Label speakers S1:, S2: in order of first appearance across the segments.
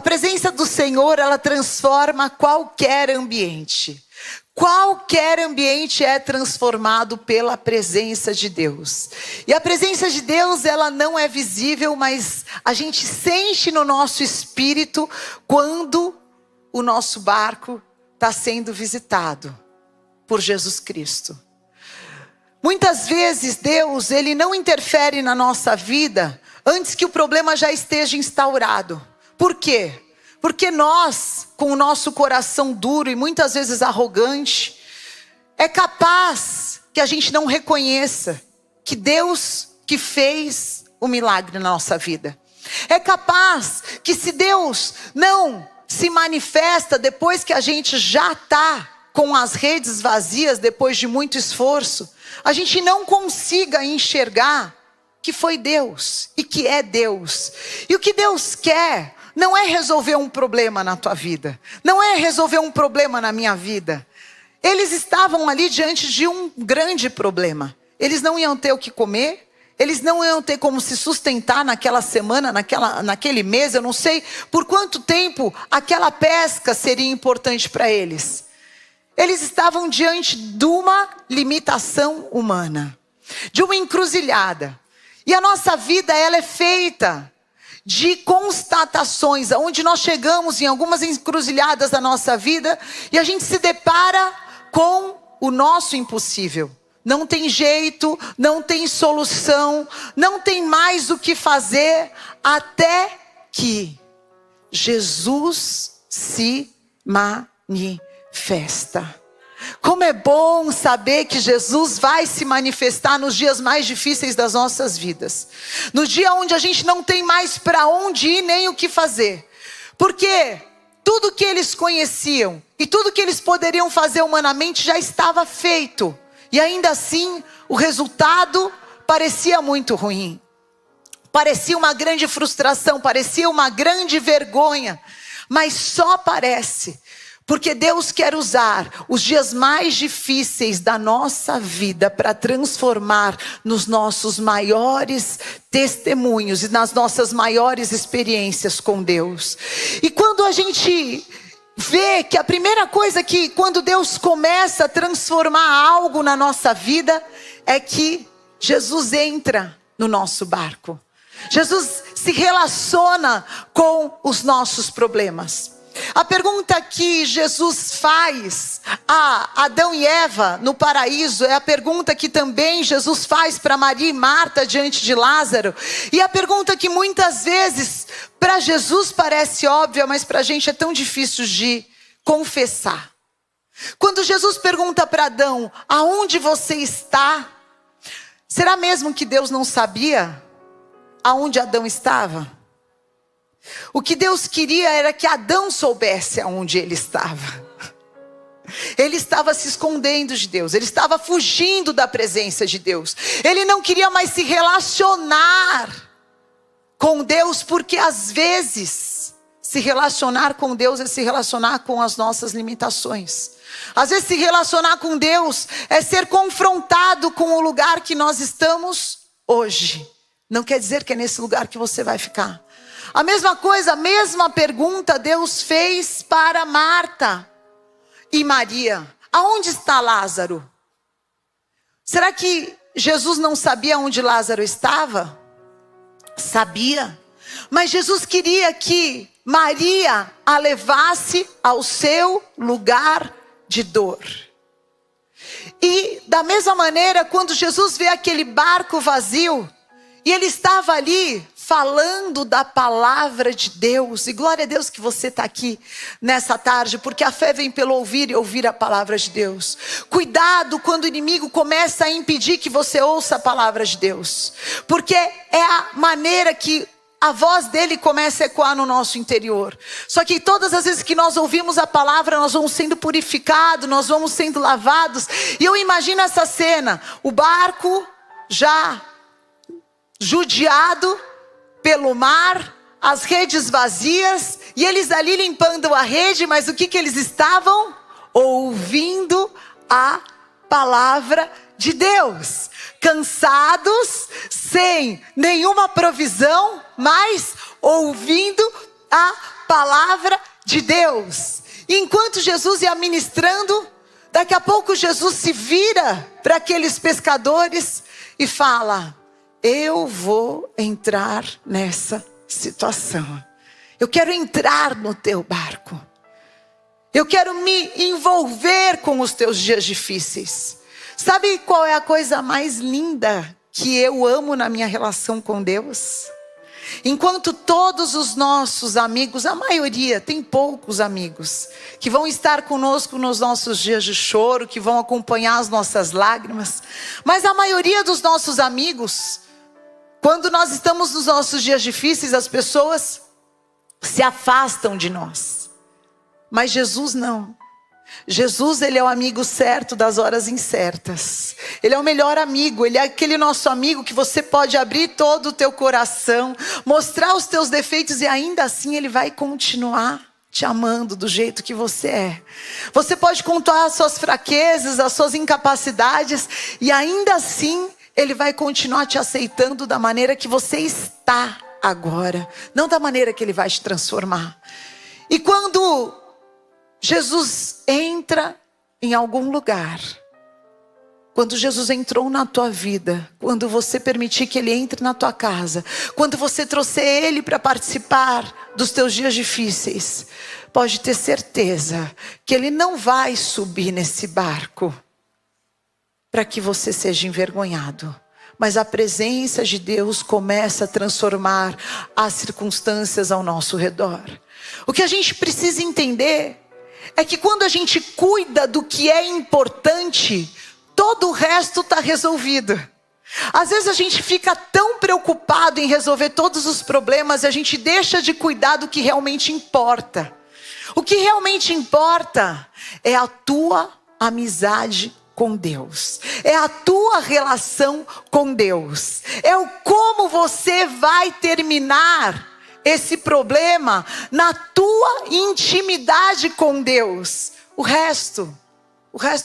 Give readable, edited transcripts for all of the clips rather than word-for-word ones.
S1: presença do Senhor, ela transforma qualquer ambiente. Qualquer ambiente é transformado pela presença de Deus. E a presença de Deus, ela não é visível, mas a gente sente no nosso espírito quando o nosso barco está sendo visitado por Jesus Cristo. Muitas vezes Deus, Ele não interfere na nossa vida antes que o problema já esteja instaurado. Por quê? Porque nós, com o nosso coração duro e muitas vezes arrogante, é capaz que a gente não reconheça que Deus que fez o milagre na nossa vida. É capaz que se Deus não se manifesta depois que a gente já está com as redes vazias, depois de muito esforço, a gente não consiga enxergar que foi Deus e que é Deus. E o que Deus quer não é resolver um problema na tua vida. Não é resolver um problema na minha vida. Eles estavam ali diante de um grande problema. Eles não iam ter o que comer. Eles não iam ter como se sustentar naquela semana, naquele mês. Eu não sei por quanto tempo aquela pesca seria importante para eles. Eles estavam diante de uma limitação humana. De uma encruzilhada. E a nossa vida, ela é feita de constatações, onde nós chegamos em algumas encruzilhadas da nossa vida e a gente se depara com o nosso impossível. Não tem jeito, não tem solução, não tem mais o que fazer, até que Jesus se manifesta. Como é bom saber que Jesus vai se manifestar nos dias mais difíceis das nossas vidas. No dia onde a gente não tem mais para onde ir nem o que fazer. Porque tudo que eles conheciam e tudo que eles poderiam fazer humanamente já estava feito. E ainda assim, o resultado parecia muito ruim. Parecia uma grande frustração, parecia uma grande vergonha. Mas só parece. Porque Deus quer usar os dias mais difíceis da nossa vida para transformar nos nossos maiores testemunhos e nas nossas maiores experiências com Deus. E quando a gente vê que a primeira coisa que quando Deus começa a transformar algo na nossa vida é que Jesus entra no nosso barco. Jesus se relaciona com os nossos problemas. A pergunta que Jesus faz a Adão e Eva no paraíso é a pergunta que também Jesus faz para Maria e Marta diante de Lázaro. E a pergunta que muitas vezes para Jesus parece óbvia, mas para a gente é tão difícil de confessar. Quando Jesus pergunta para Adão, aonde você está? Será mesmo que Deus não sabia aonde Adão estava? O que Deus queria era que Adão soubesse aonde ele estava. Ele estava se escondendo de Deus. Ele estava fugindo da presença de Deus. Ele não queria mais se relacionar com Deus, porque às vezes se relacionar com Deus é se relacionar com as nossas limitações. Às vezes se relacionar com Deus é ser confrontado com o lugar que nós estamos hoje. Não quer dizer que é nesse lugar que você vai ficar. A mesma coisa, a mesma pergunta Deus fez para Marta e Maria. Aonde está Lázaro? Será que Jesus não sabia onde Lázaro estava? Sabia. Mas Jesus queria que Maria a levasse ao seu lugar de dor. E da mesma maneira, quando Jesus vê aquele barco vazio, e ele estava ali falando da palavra de Deus. E glória a Deus que você está aqui nessa tarde, porque a fé vem pelo ouvir e ouvir a palavra de Deus. Cuidado quando o inimigo começa a impedir que você ouça a palavra de Deus. Porque é a maneira que a voz dele começa a ecoar no nosso interior. Só que todas as vezes que nós ouvimos a palavra, nós vamos sendo purificados, nós vamos sendo lavados. E eu imagino essa cena, o barco já judiado pelo mar, as redes vazias, e eles ali limpando a rede, mas o que eles estavam? Ouvindo a palavra de Deus. Cansados, sem nenhuma provisão, mas ouvindo a palavra de Deus. E enquanto Jesus ia ministrando, daqui a pouco Jesus se vira para aqueles pescadores e fala: eu vou entrar nessa situação. Eu quero entrar no teu barco. Eu quero me envolver com os teus dias difíceis. Sabe qual é a coisa mais linda que eu amo na minha relação com Deus? Enquanto todos os nossos amigos, a maioria, tem poucos amigos, que vão estar conosco nos nossos dias de choro, que vão acompanhar as nossas lágrimas. Mas a maioria dos nossos amigos, quando nós estamos nos nossos dias difíceis, as pessoas se afastam de nós. Mas Jesus não. Jesus, ele é o amigo certo das horas incertas. Ele é o melhor amigo. Ele é aquele nosso amigo que você pode abrir todo o teu coração, mostrar os teus defeitos e ainda assim ele vai continuar te amando do jeito que você é. Você pode contar as suas fraquezas, as suas incapacidades e ainda assim ele vai continuar te aceitando da maneira que você está agora, não da maneira que ele vai te transformar. E quando Jesus entra em algum lugar, quando Jesus entrou na tua vida, quando você permitir que ele entre na tua casa, quando você trouxer ele para participar dos teus dias difíceis, pode ter certeza que ele não vai subir nesse barco para que você seja envergonhado. Mas a presença de Deus começa a transformar as circunstâncias ao nosso redor. O que a gente precisa entender é que quando a gente cuida do que é importante, todo o resto está resolvido. Às vezes a gente fica tão preocupado em resolver todos os problemas e a gente deixa de cuidar do que realmente importa. O que realmente importa é a tua amizade com Deus. É a tua relação com Deus. É o como você vai terminar esse problema na tua intimidade com Deus. O resto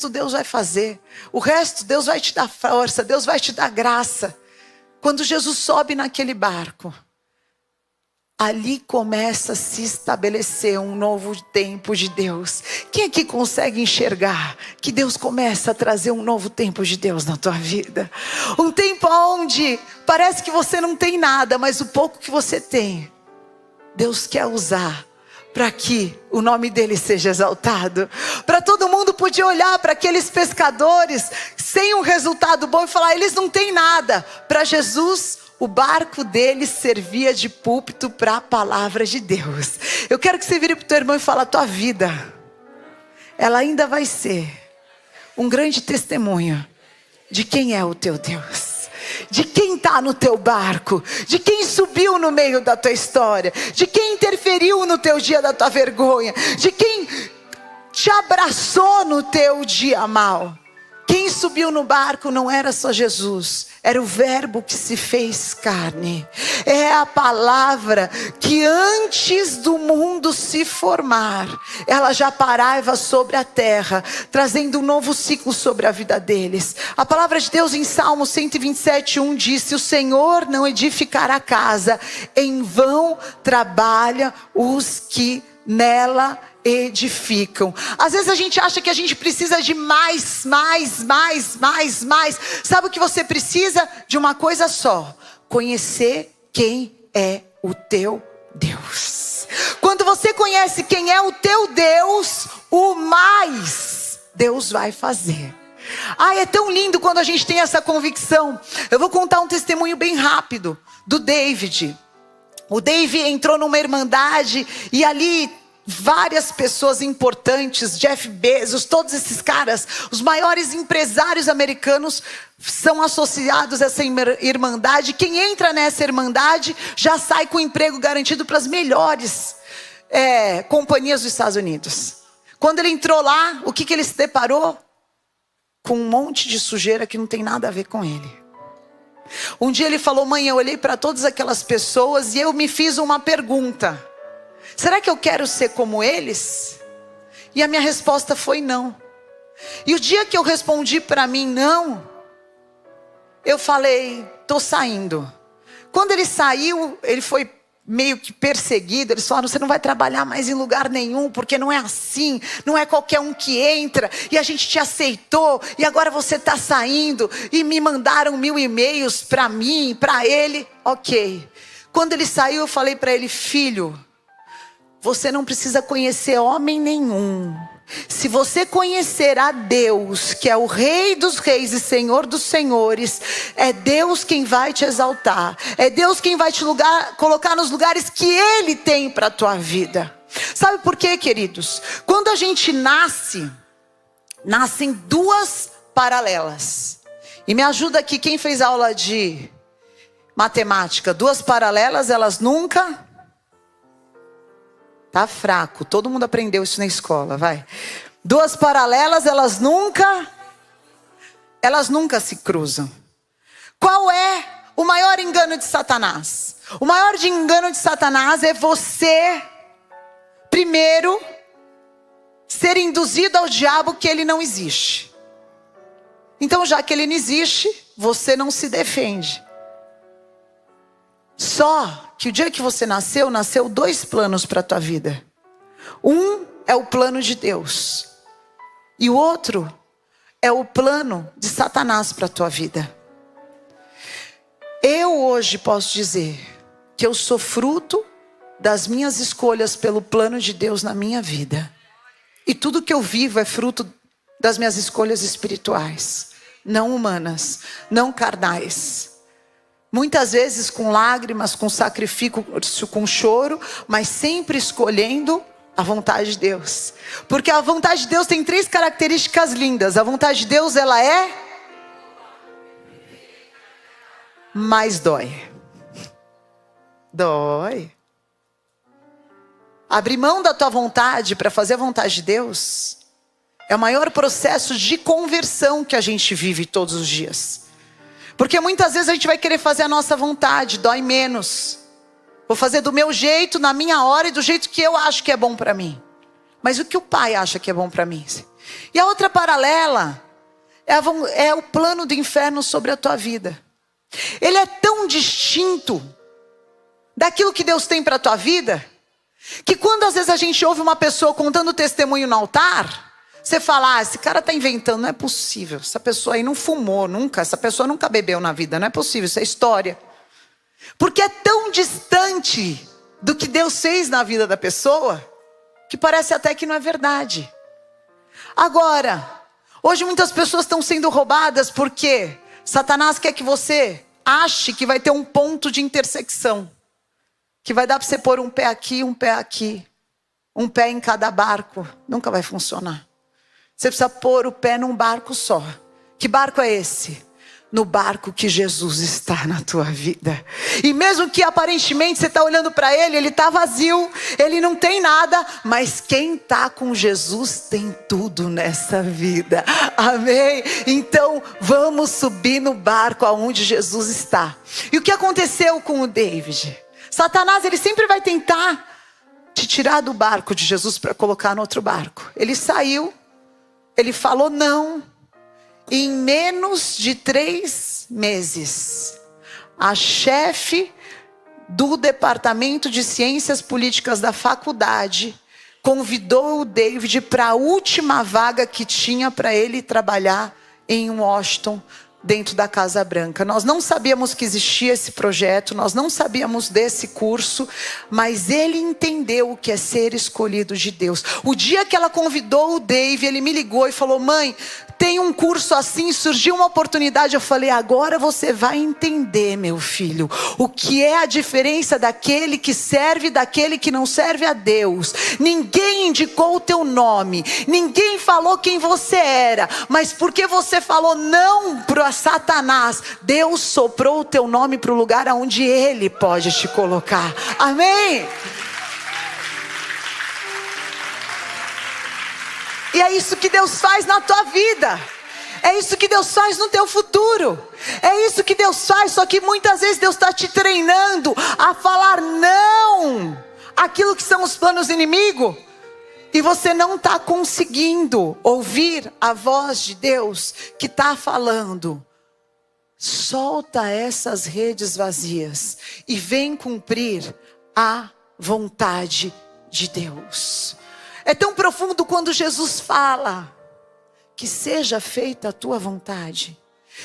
S1: Deus vai fazer. O resto Deus vai te dar força, Deus vai te dar graça. Quando Jesus sobe naquele barco, ali começa a se estabelecer um novo tempo de Deus. Quem aqui consegue enxergar que Deus começa a trazer um novo tempo de Deus na tua vida? Um tempo onde parece que você não tem nada, mas o pouco que você tem, Deus quer usar para que o nome dele seja exaltado. Para todo mundo poder olhar para aqueles pescadores sem um resultado bom e falar: eles não têm nada. Para Jesus, o barco deles servia de púlpito para a palavra de Deus. Eu quero que você vire para o teu irmão e fale: a tua vida, ela ainda vai ser um grande testemunho de quem é o teu Deus. De quem está no teu barco, de quem subiu no meio da tua história, de quem interferiu no teu dia da tua vergonha, de quem te abraçou no teu dia mal. Quem subiu no barco não era só Jesus, era o verbo que se fez carne. É a palavra que antes do mundo se formar, ela já pairava sobre a terra, trazendo um novo ciclo sobre a vida deles. A palavra de Deus em Salmo 127:1 diz: se o Senhor não edificar a casa, em vão trabalha os que nela edificam. Às vezes a gente acha que a gente precisa de mais. Sabe o que você precisa? De uma coisa só: conhecer quem é o teu Deus. Quando você conhece quem é o teu Deus, o mais Deus vai fazer. É tão lindo quando a gente tem essa convicção. Eu vou contar um testemunho bem rápido do David. O David entrou numa irmandade e ali várias pessoas importantes, Jeff Bezos, todos esses caras, os maiores empresários americanos são associados a essa irmandade. Quem entra nessa irmandade já sai com emprego garantido para as melhores companhias dos Estados Unidos. Quando ele entrou lá, o que ele se deparou? Com um monte de sujeira que não tem nada a ver com ele. Um dia ele falou: mãe, eu olhei para todas aquelas pessoas e eu me fiz uma pergunta: será que eu quero ser como eles? E a minha resposta foi não. E o dia que eu respondi para mim não, eu falei: tô saindo. Quando ele saiu, ele foi meio que perseguido, eles falaram, você não vai trabalhar mais em lugar nenhum, porque não é assim, não é qualquer um que entra, e a gente te aceitou, e agora você está saindo, e me mandaram 1000 e-mails para mim, para ele, ok. Quando ele saiu, eu falei para ele, filho, você não precisa conhecer homem nenhum. Se você conhecer a Deus, que é o Rei dos Reis e Senhor dos Senhores, é Deus quem vai te exaltar. É Deus quem vai te colocar nos lugares que Ele tem para a tua vida. Sabe por quê, queridos? Quando a gente nascem 2 paralelas. E me ajuda aqui, quem fez aula de matemática? 2 paralelas, elas nunca... Tá fraco, todo mundo aprendeu isso na escola, vai. 2 paralelas, elas nunca se cruzam. Qual é o maior engano de Satanás? O maior engano de Satanás é você, primeiro, ser induzido ao diabo que ele não existe. Então, já que ele não existe, você não se defende. Só que o dia que você nasceu 2 planos para a tua vida. Um é o plano de Deus. E o outro é o plano de Satanás para a tua vida. Eu hoje posso dizer que eu sou fruto das minhas escolhas pelo plano de Deus na minha vida. E tudo que eu vivo é fruto das minhas escolhas espirituais. Não humanas, não carnais. Muitas vezes com lágrimas, com sacrifício, com choro, mas sempre escolhendo a vontade de Deus. Porque a vontade de Deus tem 3 características lindas. A vontade de Deus, ela é... Mas dói. Dói. Abrir mão da tua vontade para fazer a vontade de Deus é o maior processo de conversão que a gente vive todos os dias. Porque muitas vezes a gente vai querer fazer a nossa vontade, dói menos. Vou fazer do meu jeito, na minha hora e do jeito que eu acho que é bom para mim. Mas o que o Pai acha que é bom para mim? E a outra paralela é o plano do inferno sobre a tua vida. Ele é tão distinto daquilo que Deus tem para a tua vida, que quando às vezes a gente ouve uma pessoa contando testemunho no altar, você fala, esse cara está inventando, não é possível. Essa pessoa aí não fumou nunca, essa pessoa nunca bebeu na vida, não é possível, isso é história. Porque é tão distante do que Deus fez na vida da pessoa, que parece até que não é verdade. Agora, hoje muitas pessoas estão sendo roubadas porque Satanás quer que você ache que vai ter um ponto de intersecção. Que vai dar para você pôr um pé aqui, um pé aqui. Um pé em cada barco, nunca vai funcionar. Você precisa pôr o pé num barco só. Que barco é esse? No barco que Jesus está na tua vida. E mesmo que aparentemente você está olhando para ele, ele está vazio, ele não tem nada, mas quem está com Jesus tem tudo nessa vida. Amém? Então vamos subir no barco aonde Jesus está. E o que aconteceu com o David? Satanás, ele sempre vai tentar te tirar do barco de Jesus para colocar no outro barco. Ele saiu. Ele falou não. Em menos de 3 meses, a chefe do departamento de ciências políticas da faculdade convidou o David para a última vaga que tinha para ele trabalhar em Washington, dentro da Casa Branca. Nós não sabíamos que existia esse projeto, nós não sabíamos desse curso, mas ele entendeu o que é ser escolhido de Deus. O dia que ela convidou o Dave, ele me ligou e falou, mãe, tem um curso assim, surgiu uma oportunidade. Eu falei, agora você vai entender, meu filho, o que é a diferença daquele que serve e daquele que não serve a Deus. Ninguém indicou o teu nome, ninguém falou quem você era, mas porque você falou não para Satanás, Deus soprou o teu nome para o lugar onde Ele pode te colocar. Amém? E é isso que Deus faz na tua vida. É isso que Deus faz no teu futuro. É isso que Deus faz, só que muitas vezes Deus está te treinando a falar não àquilo que são os planos do inimigo. E você não está conseguindo ouvir a voz de Deus que está falando. Solta essas redes vazias e vem cumprir a vontade de Deus. É tão profundo quando Jesus fala: que seja feita a tua vontade.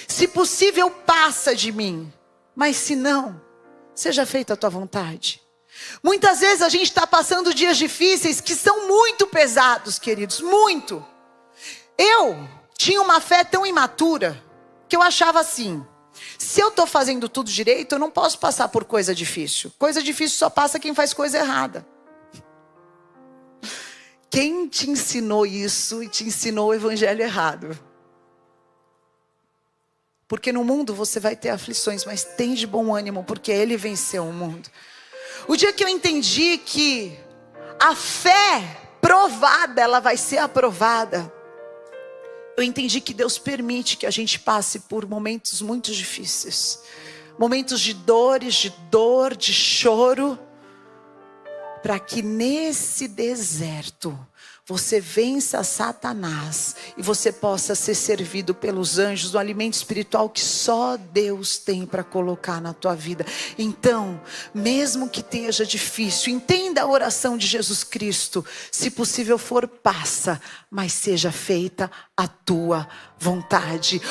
S1: Se possível, passa de mim. Mas se não, seja feita a tua vontade. Muitas vezes a gente está passando dias difíceis que são muito pesados, queridos, muito. Eu tinha uma fé tão imatura que eu achava assim: se eu estou fazendo tudo direito, eu não posso passar por coisa difícil. Coisa difícil só passa quem faz coisa errada. Quem te ensinou isso e te ensinou o evangelho errado? Porque no mundo você vai ter aflições, mas tem de bom ânimo, porque Ele venceu o mundo. O dia que eu entendi que a fé provada, ela vai ser aprovada, eu entendi que Deus permite que a gente passe por momentos muito difíceis. Momentos de dores, de dor, de choro. Para que nesse deserto você vença Satanás e você possa ser servido pelos anjos, do alimento espiritual que só Deus tem para colocar na tua vida. Então, mesmo que esteja difícil, entenda a oração de Jesus Cristo: se possível for, passa, mas seja feita a tua vontade.